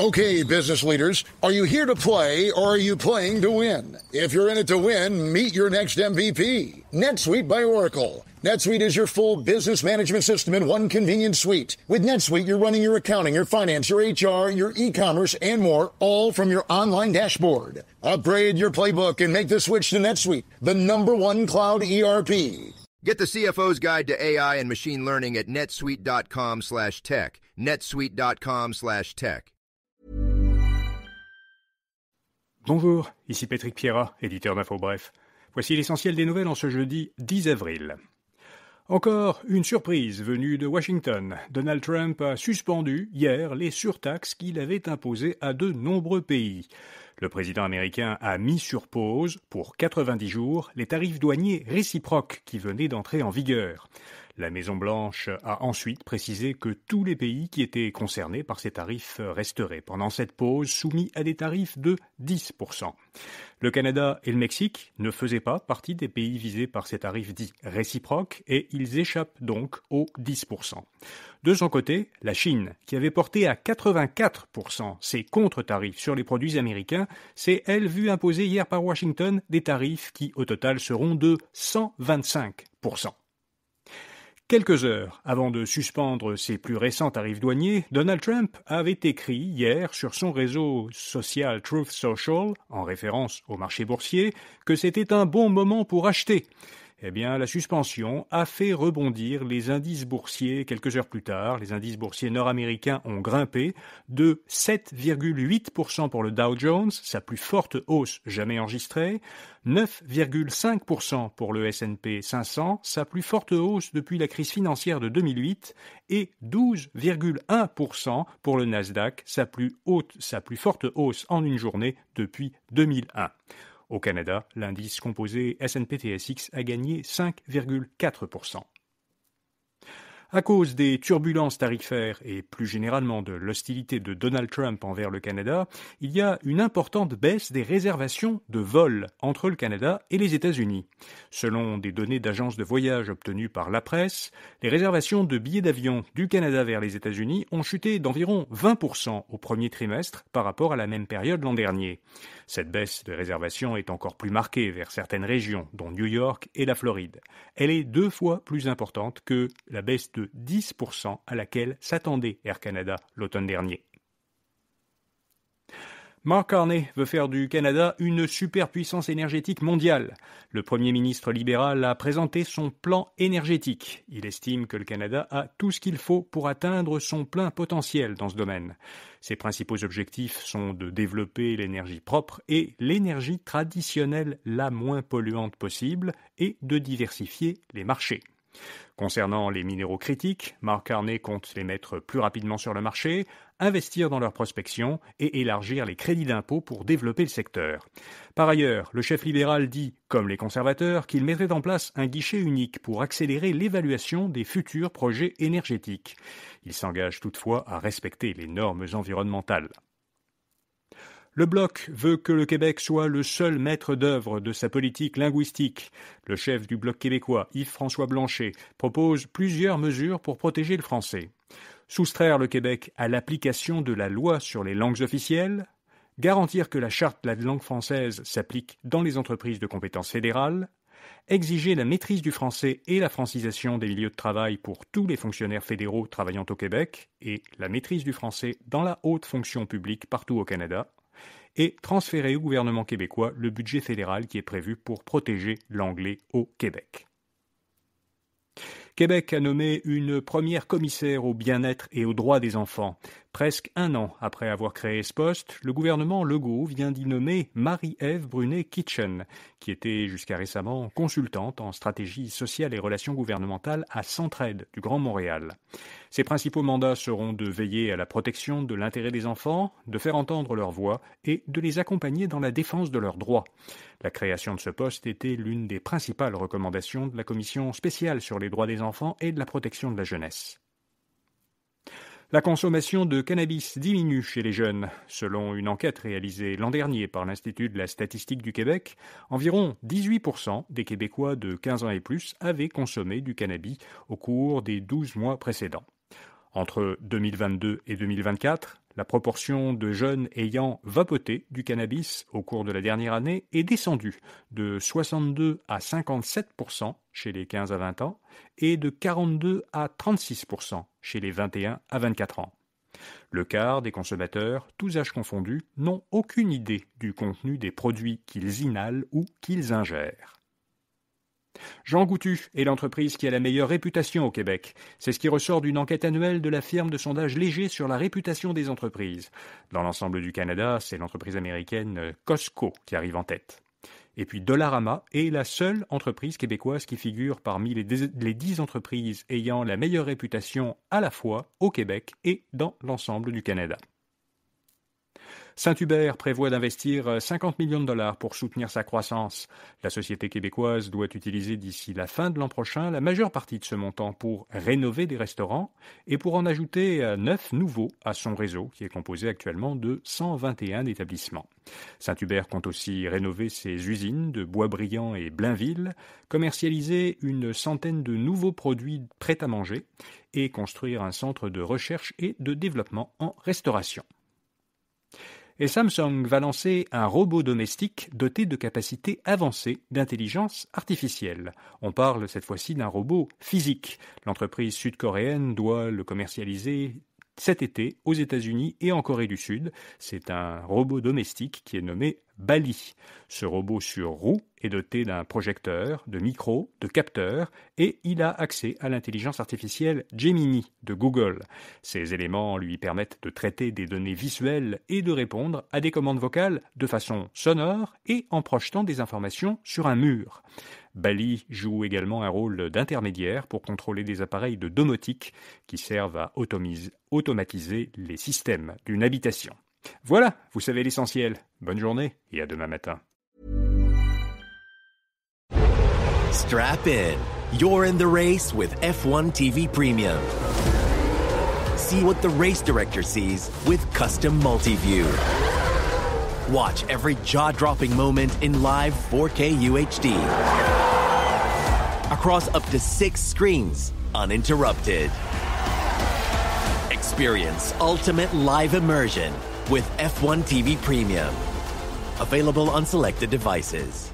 Okay, business leaders, are you here to play or are you playing to win? If you're in it to win, meet your next MVP. NetSuite by Oracle. NetSuite is your full business management system in one convenient suite. With NetSuite, you're running your accounting, your finance, your HR, your e-commerce, and more, all from your online dashboard. Upgrade your playbook and make the switch to NetSuite, the #1 cloud ERP. Get the CFO's Guide to AI and Machine Learning at netsuite.com/tech. netsuite.com/tech. Bonjour, ici Patrick Pierrat, éditeur d'Info Bref. Voici l'essentiel des nouvelles en ce jeudi 10 avril. Encore une surprise venue de Washington. Donald Trump a suspendu hier les surtaxes qu'il avait imposées à de nombreux pays. Le président américain a mis sur pause, pour 90 jours, les tarifs douaniers réciproques qui venaient d'entrer en vigueur. La Maison-Blanche a ensuite précisé que tous les pays qui étaient concernés par ces tarifs resteraient pendant cette pause soumis à des tarifs de 10%. Le Canada et le Mexique ne faisaient pas partie des pays visés par ces tarifs dits réciproques et ils échappent donc aux 10%. De son côté, la Chine, qui avait porté à 84% ses contre-tarifs sur les produits américains, s'est, elle, vue imposer hier par Washington des tarifs qui, au total, seront de 125%. Quelques heures avant de suspendre ses plus récents tarifs douaniers, Donald Trump avait écrit hier sur son réseau social Truth Social, en référence au marché boursier, que c'était un bon moment pour acheter. Eh bien, la suspension a fait rebondir les indices boursiers quelques heures plus tard. Les indices boursiers nord-américains ont grimpé de 7,8% pour le Dow Jones, sa plus forte hausse jamais enregistrée, 9,5% pour le S&P 500, sa plus forte hausse depuis la crise financière de 2008, et 12,1% pour le Nasdaq, sa plus forte hausse en une journée depuis 2001. Au Canada, l'indice composé S&P/TSX a gagné 5,4%. À cause des turbulences tarifaires et plus généralement de l'hostilité de Donald Trump envers le Canada, il y a une importante baisse des réservations de vols entre le Canada et les États-Unis. Selon des données d'agences de voyage obtenues par la presse, les réservations de billets d'avion du Canada vers les États-Unis ont chuté d'environ 20% au premier trimestre par rapport à la même période l'an dernier. Cette baisse de réservations est encore plus marquée vers certaines régions, dont New York et la Floride. Elle est 2 fois plus importante que la baisse de 10% à laquelle s'attendait Air Canada l'automne dernier. Mark Carney veut faire du Canada une superpuissance énergétique mondiale. Le Premier ministre libéral a présenté son plan énergétique. Il estime que le Canada a tout ce qu'il faut pour atteindre son plein potentiel dans ce domaine. Ses principaux objectifs sont de développer l'énergie propre et l'énergie traditionnelle la moins polluante possible et de diversifier les marchés. Concernant les minéraux critiques, Mark Carney compte les mettre plus rapidement sur le marché, investir dans leur prospection et élargir les crédits d'impôt pour développer le secteur. Par ailleurs, le chef libéral dit, comme les conservateurs, qu'il mettrait en place un guichet unique pour accélérer l'évaluation des futurs projets énergétiques. Il s'engage toutefois à respecter les normes environnementales. Le Bloc veut que le Québec soit le seul maître d'œuvre de sa politique linguistique. Le chef du Bloc québécois, Yves-François Blanchet, propose plusieurs mesures pour protéger le français. Soustraire le Québec à l'application de la loi sur les langues officielles, garantir que la charte de la langue française s'applique dans les entreprises de compétences fédérales, exiger la maîtrise du français et la francisation des milieux de travail pour tous les fonctionnaires fédéraux travaillant au Québec et la maîtrise du français dans la haute fonction publique partout au Canada, et transférer au gouvernement québécois le budget fédéral qui est prévu pour protéger l'anglais au Québec. Québec a nommé une première commissaire au bien-être et aux droits des enfants. Presque un an après avoir créé ce poste, le gouvernement Legault vient d'y nommer Marie-Ève Brunet-Kitchen, qui était jusqu'à récemment consultante en stratégie sociale et relations gouvernementales à Centraide du Grand Montréal. Ses principaux mandats seront de veiller à la protection de l'intérêt des enfants, de faire entendre leur voix et de les accompagner dans la défense de leurs droits. La création de ce poste était l'une des principales recommandations de la Commission spéciale sur les droits des enfants et de la protection de la jeunesse. La consommation de cannabis diminue chez les jeunes. Selon une enquête réalisée l'an dernier par l'Institut de la statistique du Québec, environ 18% des Québécois de 15 ans et plus avaient consommé du cannabis au cours des 12 mois précédents. Entre 2022 et 2024, La proportion de jeunes ayant vapoté du cannabis au cours de la dernière année est descendue de 62 à 57% chez les 15 à 20 ans et de 42 à 36% chez les 21 à 24 ans. Le quart des consommateurs, tous âges confondus, n'ont aucune idée du contenu des produits qu'ils inhalent ou qu'ils ingèrent. Jean Goutu est l'entreprise qui a la meilleure réputation au Québec. C'est ce qui ressort d'une enquête annuelle de la firme de sondage Léger sur la réputation des entreprises. Dans l'ensemble du Canada, c'est l'entreprise américaine Costco qui arrive en tête. Et puis Dollarama est la seule entreprise québécoise qui figure parmi les 10 entreprises ayant la meilleure réputation à la fois au Québec et dans l'ensemble du Canada. Saint-Hubert prévoit d'investir 50 millions de dollars pour soutenir sa croissance. La société québécoise doit utiliser d'ici la fin de l'an prochain la majeure partie de ce montant pour rénover des restaurants et pour en ajouter 9 nouveaux à son réseau qui est composé actuellement de 121 établissements. Saint-Hubert compte aussi rénover ses usines de Boisbriand et Blainville, commercialiser une centaine de nouveaux produits prêts à manger et construire un centre de recherche et de développement en restauration. Et Samsung va lancer un robot domestique doté de capacités avancées d'intelligence artificielle. On parle cette fois-ci d'un robot physique. L'entreprise sud-coréenne doit le commercialiser cet été aux États-Unis et en Corée du Sud. C'est un robot domestique qui est nommé Bali. Ce robot sur roue est doté d'un projecteur, de micros, de capteurs et il a accès à l'intelligence artificielle Gemini de Google. Ces éléments lui permettent de traiter des données visuelles et de répondre à des commandes vocales de façon sonore et en projetant des informations sur un mur. Bali joue également un rôle d'intermédiaire pour contrôler des appareils de domotique qui servent à automatiser les systèmes d'une habitation. Voilà, vous savez l'essentiel. Bonne journée et à demain matin. Strap in. You're in the race with F1 TV Premium. See what the race director sees with custom multi-view. Watch every jaw-dropping moment in live 4K UHD. Across up to 6 screens, uninterrupted. Experience ultimate live immersion with F1 TV Premium. Available on selected devices.